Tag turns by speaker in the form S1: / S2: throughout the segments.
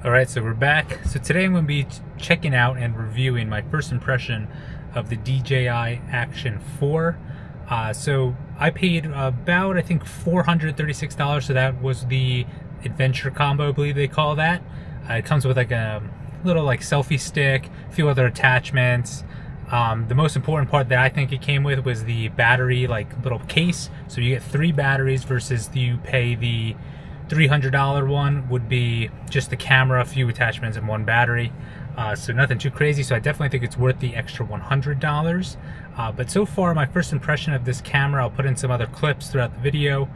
S1: Alright, so we're back. So today I'm going to be checking out and reviewing my first impression of the DJI Action 4. So I paid about, I think, $436, so that was the adventure combo, I believe they call that. It comes with like a little selfie stick, a few other attachments. The most important part that I think it came with was the battery little case. So you get 3 batteries versus you pay the $300 one would be just the camera, a few attachments, and 1 battery. So nothing too crazy. So I definitely think it's worth the extra $100. But so far, my first impression of this camera, I'll put in some other clips throughout the video.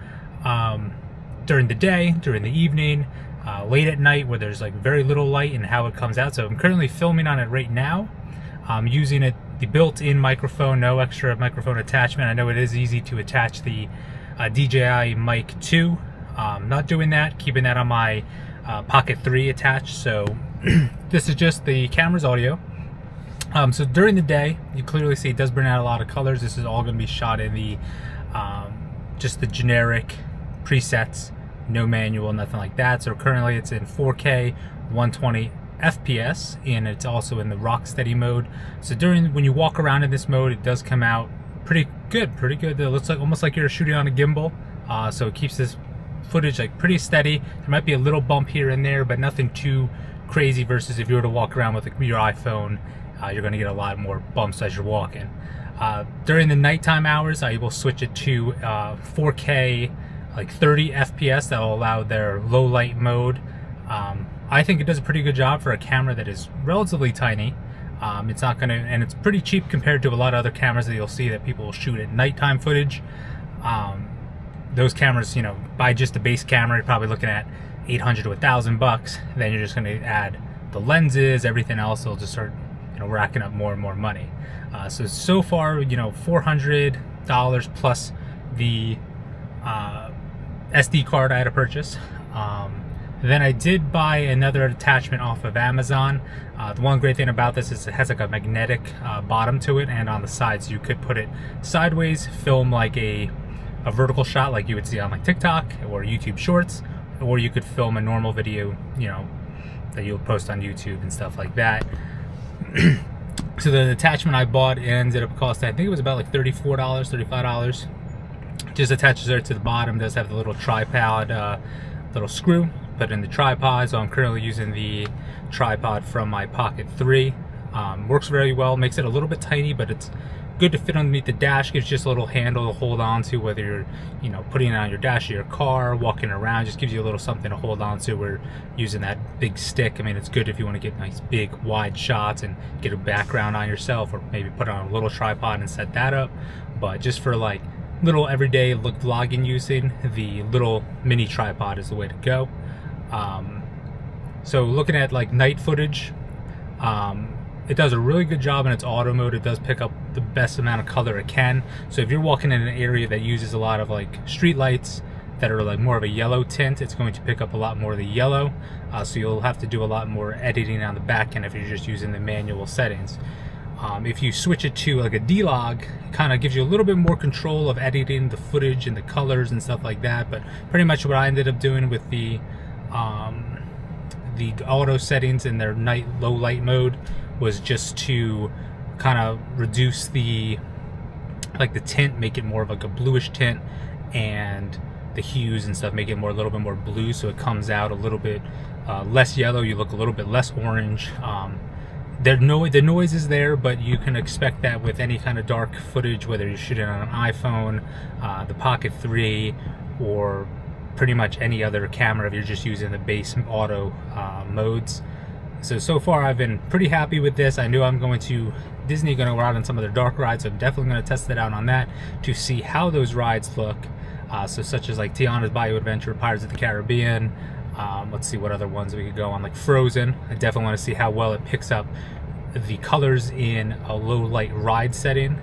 S1: During the day, during the evening, late at night where there's very little light, and how it comes out. So I'm currently filming on it right now. I'm using the built-in microphone, no extra microphone attachment. I know it is easy to attach the DJI Mic 2. Not doing that, keeping that on my Pocket 3 attached. So this is just the camera's audio. So during the day, you clearly see it does bring out a lot of colors. This is all going to be shot in the just the generic presets, no manual, nothing like that. So currently it's in 4K 120 FPS, and it's also in the rock steady mode. So when you walk around in this mode, it does come out pretty good. It looks almost like you're shooting on a gimbal. So it keeps this footage pretty steady. There might be a little bump here and there, but nothing too crazy, versus if you were to walk around with your iPhone, you're going to get a lot more bumps as you're walking. During the nighttime hours, I will switch it to 4K 30 FPS. that will allow their low light mode. I think it does a pretty good job for a camera that is relatively tiny. It's not gonna, and it's pretty cheap compared to a lot of other cameras that you'll see that people will shoot at nighttime footage. Those cameras, buy just a base camera, you're probably looking at $800 to $1,000. Then you're just going to add the lenses, everything else. It'll just start, racking up more and more money. So far, $400 plus the SD card I had to purchase. Then I did buy another attachment off of Amazon. The one great thing about this is it has a magnetic bottom to it, and on the sides you could put it sideways, film a vertical shot like you would see on TikTok or YouTube Shorts, or you could film a normal video, that you'll post on YouTube and stuff like that. So the attachment I bought ended up costing, I think it was about $34, $35. Just attaches there to the bottom. Does have the little tripod, little screw, put in the tripod. So I'm currently using the tripod from my Pocket 3. Works very well. Makes it a little bit tiny, but it's good to fit underneath the dash. Gives just a little handle to hold on to, whether you're putting it on your dash of your car, walking around. Just gives you a little something to hold on to. We're using that big stick. I mean, it's good if you want to get nice big wide shots and get a background on yourself, or maybe put it on a little tripod and set that up. But just for little everyday vlogging using, the little mini tripod is the way to go. So looking at night footage, it does a really good job in its auto mode. It does pick up the best amount of color it can. So if you're walking in an area that uses a lot of street lights that are more of a yellow tint, it's going to pick up a lot more of the yellow. So you'll have to do a lot more editing on the back end if you're just using the manual settings. If you switch it to a D-Log, it kind of gives you a little bit more control of editing the footage and the colors and stuff like that. But pretty much what I ended up doing with the auto settings in their night low light mode was just to kind of reduce the tint, make it more of a bluish tint, and the hues and stuff, make it a little bit more blue, so it comes out a little bit less yellow. You look a little bit less orange. The noise is there, but you can expect that with any kind of dark footage, whether you're shooting on an iPhone, the Pocket 3, or pretty much any other camera if you're just using the base auto modes. So far I've been pretty happy with this. I knew Disney going to go out on some of their dark rides, so I'm definitely going to test it out on that to see how those rides look. So such as Tiana's Bayou Adventure, Pirates of the Caribbean. Let's see what other ones we could go on, Frozen. I definitely want to see how well it picks up the colors in a low light ride setting.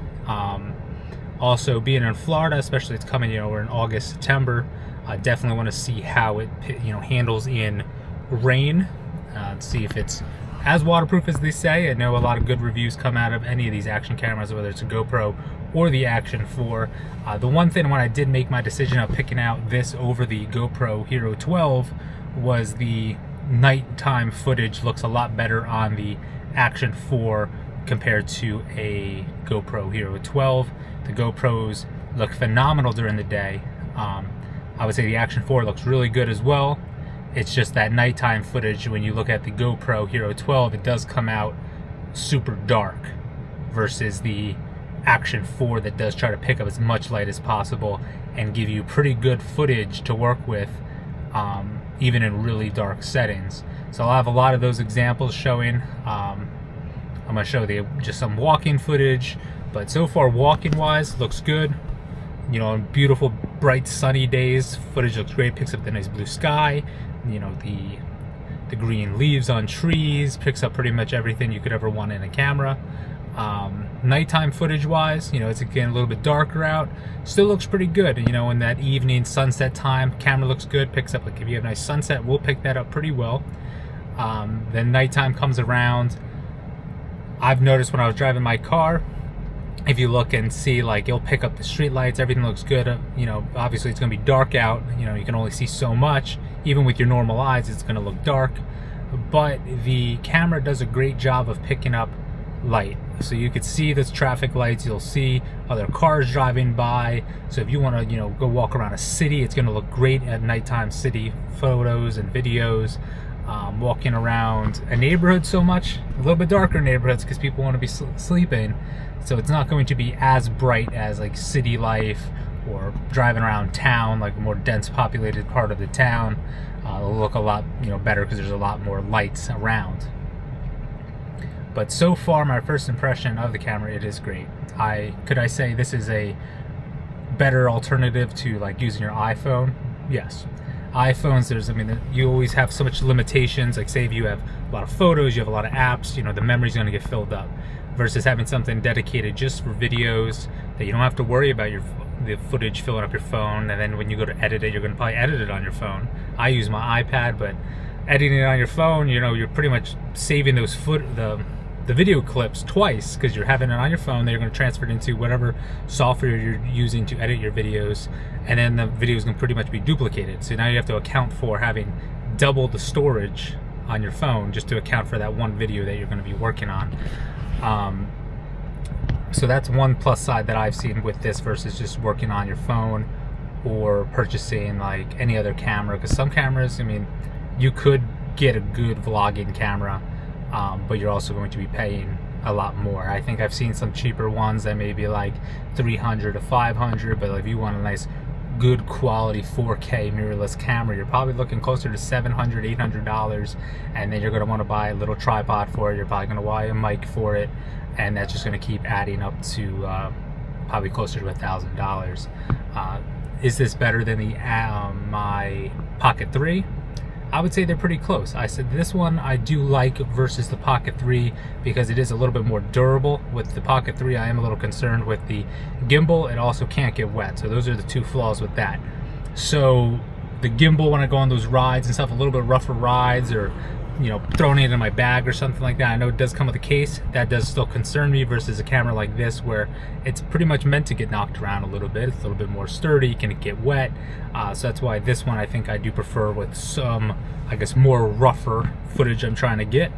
S1: Also, being in Florida, especially it's coming, we're in August, September. I definitely want to see how it handles in rain. See if it's as waterproof as they say. I know a lot of good reviews come out of any of these action cameras, whether it's a GoPro or the Action 4. The one thing when I did make my decision of picking out this over the GoPro Hero 12 was the nighttime footage looks a lot better on the Action 4 compared to a GoPro Hero 12. The GoPros look phenomenal during the day. I would say the Action 4 looks really good as well. It's just that nighttime footage, when you look at the GoPro Hero 12, it does come out super dark versus the Action 4 that does try to pick up as much light as possible and give you pretty good footage to work with, even in really dark settings. So I'll have a lot of those examples showing. I'm going to show just some walking footage, but so far walking wise looks good. You know, on beautiful bright sunny days, footage looks great, picks up the nice blue sky, you know, the green leaves on trees, picks up pretty much everything you could ever want in a camera. Nighttime footage wise, you know, it's again a little bit darker out, still looks pretty good. You know, in that evening sunset time, camera looks good, picks up, like if you have a nice sunset, we'll pick that up pretty well. Then nighttime comes around. I've noticed when I was driving my car, if you look and see, like, you'll pick up the street lights, everything looks good. You know, obviously it's going to be dark out, you know, you can only see so much. Even with your normal eyes, it's going to look dark, but the camera does a great job of picking up light. So you could see those traffic lights, you'll see other cars driving by. So if you want to, you know, go walk around a city, it's going to look great at nighttime city photos and videos. Walking around a neighborhood so much, a little bit darker neighborhoods because people want to be sleeping, so it's not going to be as bright as like city life or driving around town, like a more dense populated part of the town. It'll look a lot, you know, better because there's a lot more lights around. But so far, my first impression of the camera, it is great. Could I say this is a better alternative to like using your iPhone? Yes. iPhones, I mean, you always have so much limitations. Like, say if you have a lot of photos, you have a lot of apps, you know, the memory's going to get filled up. Versus having something dedicated just for videos that you don't have to worry about the footage filling up your phone, and then when you go to edit it, you're going to probably edit it on your phone. I use my iPad, but editing it on your phone, you know, you're pretty much saving those the video clips twice because you're having it on your phone, then you're going to transfer it into whatever software you're using to edit your videos, and then the video is going to pretty much be duplicated. So now you have to account for having double the storage on your phone just to account for that one video that you're going to be working on. So that's one plus side that I've seen with this versus just working on your phone or purchasing like any other camera, because some cameras, I mean, you could get a good vlogging camera, but you're also going to be paying a lot more. I think I've seen some cheaper ones that may be like $300 to $500, but if you want a nice good quality 4K mirrorless camera, you're probably looking closer to $700, $800, and then you're going to want to buy a little tripod for it. You're probably going to buy a mic for it, and that's just going to keep adding up to probably closer to $1,000. Is this better than the my Pocket 3? I would say they're pretty close. I said this one I do like versus the Pocket 3 because it is a little bit more durable. With the Pocket 3, I am a little concerned with the gimbal. It also can't get wet. So those are the two flaws with that. So the gimbal, when I go on those rides and stuff, a little bit rougher rides, or, you know, throwing it in my bag or something like that, I know it does come with a case. That does still concern me versus a camera like this where it's pretty much meant to get knocked around a little bit. It's a little bit more sturdy. Can it get wet? So that's why this one I think I do prefer with some, I guess, more rougher footage I'm trying to get.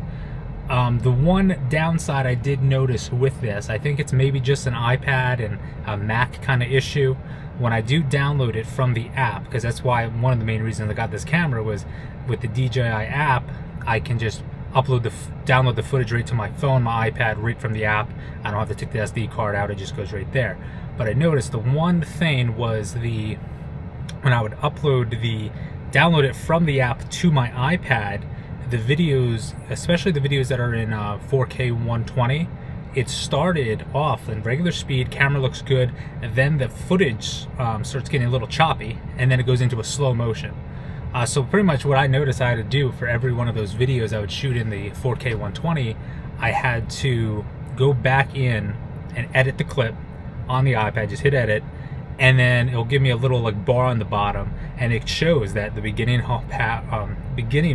S1: The one downside I did notice with this, I think it's maybe just an iPad and a Mac kind of issue. When I do download it from the app, because that's why one of the main reasons I got this camera was with the DJI app, I can just download the footage right to my phone, my iPad, right from the app. I don't have to take the SD card out, it just goes right there. But I noticed the one thing was when I would download it from the app to my iPad, the videos, especially the videos that are in 4K 120, it started off in regular speed, camera looks good, and then the footage starts getting a little choppy, and then it goes into a slow motion. So pretty much what I noticed I had to do for every one of those videos I would shoot in the 4K 120, I had to go back in and edit the clip on the iPad, just hit edit, and then it'll give me a little like bar on the bottom, and it shows that the beginning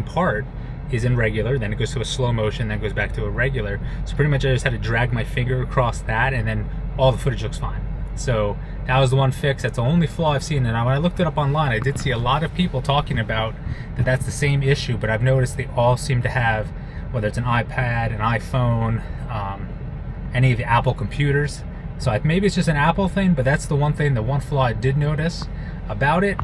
S1: part is in regular, then it goes to a slow motion, then it goes back to a regular. So pretty much I just had to drag my finger across that, and then all the footage looks fine. So that was the one fix. That's the only flaw I've seen. And when I looked it up online, I did see a lot of people talking about that that's the same issue, but I've noticed they all seem to have, whether it's an iPad, an iPhone, any of the Apple computers. So maybe it's just an Apple thing, but that's the one thing, the one flaw I did notice about it.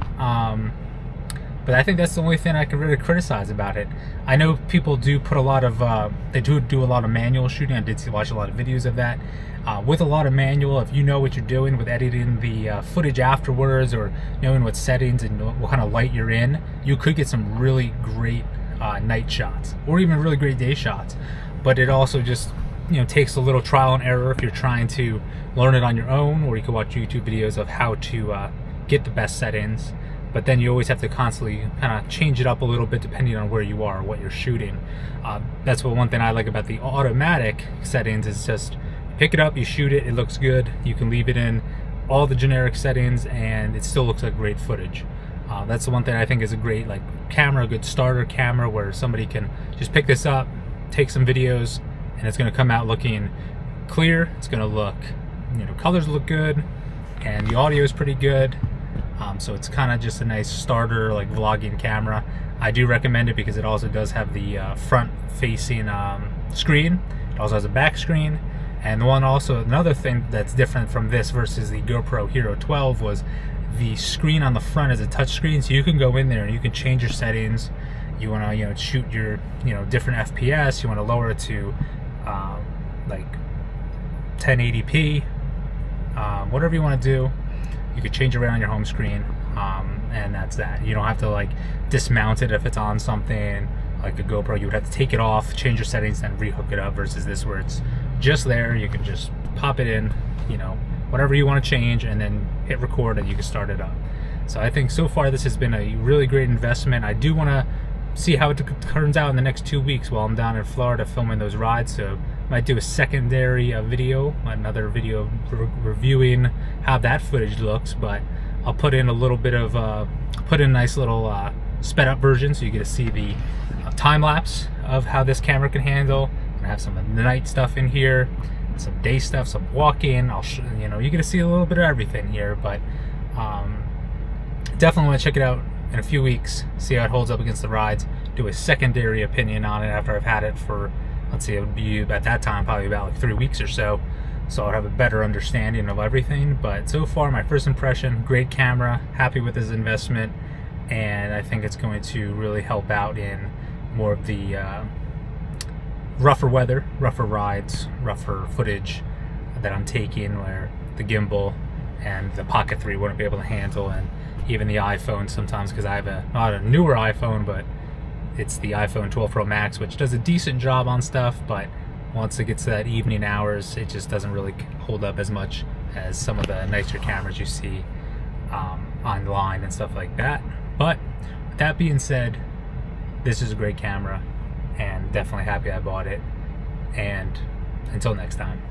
S1: But I think that's the only thing I can really criticize about it. I know people do put a lot of, they do a lot of manual shooting. I did watch a lot of videos of that. With a lot of manual, if you know what you're doing with editing the footage afterwards, or knowing what settings and what kind of light you're in, you could get some really great night shots, or even really great day shots. But it also just, takes a little trial and error if you're trying to learn it on your own, or you can watch YouTube videos of how to get the best settings. But then you always have to constantly kind of change it up a little bit depending on where you are, what you're shooting. That's one thing I like about the automatic settings, is just you pick it up, you shoot it, it looks good. You can leave it in all the generic settings and it still looks like great footage. That's the one thing I think is a great camera, a good starter camera, where somebody can just pick this up, take some videos, and it's going to come out looking clear. It's going to look, colors look good, and the audio is pretty good. So it's kind of just a nice starter vlogging camera. I do recommend it because it also does have the front facing screen. It also has a back screen. And another thing that's different from this versus the GoPro Hero 12 was the screen on the front is a touch screen, so you can go in there and you can change your settings. You want to shoot your different FPS. You want to lower it to 1080p, whatever you want to do. You could change it right on your home screen, and that's that. You don't have to dismount it if it's on something like a GoPro. You would have to take it off, change your settings, then rehook it up, versus this where it's just there. You can just pop it in, whatever you want to change, and then hit record and you can start it up. So I think so far this has been a really great investment. I do want to see how it turns out in the next 2 weeks while I'm down in Florida filming those rides. So might do a secondary video, another video reviewing how that footage looks, but I'll put in a little bit of put in a nice little sped up version so you get to see the time lapse of how this camera can handle. I have some of the night stuff in here, some day stuff, some walk-in. You get to see a little bit of everything here, but definitely want to check it out in a few weeks, see how it holds up against the rides, do a secondary opinion on it after I've had it for, let's see, it would be at that time probably about 3 weeks or so I'll have a better understanding of everything. But so far, my first impression, great camera, happy with this investment, and I think it's going to really help out in more of the rougher weather, rougher rides, rougher footage that I'm taking, where the gimbal and the Pocket 3 wouldn't be able to handle, and even the iPhone sometimes, because I have not a newer iPhone, but it's the iPhone 12 Pro Max, which does a decent job on stuff, but once it gets to that evening hours, it just doesn't really hold up as much as some of the nicer cameras you see online and stuff like that. But with that being said, this is a great camera, and definitely happy I bought it. And until next time.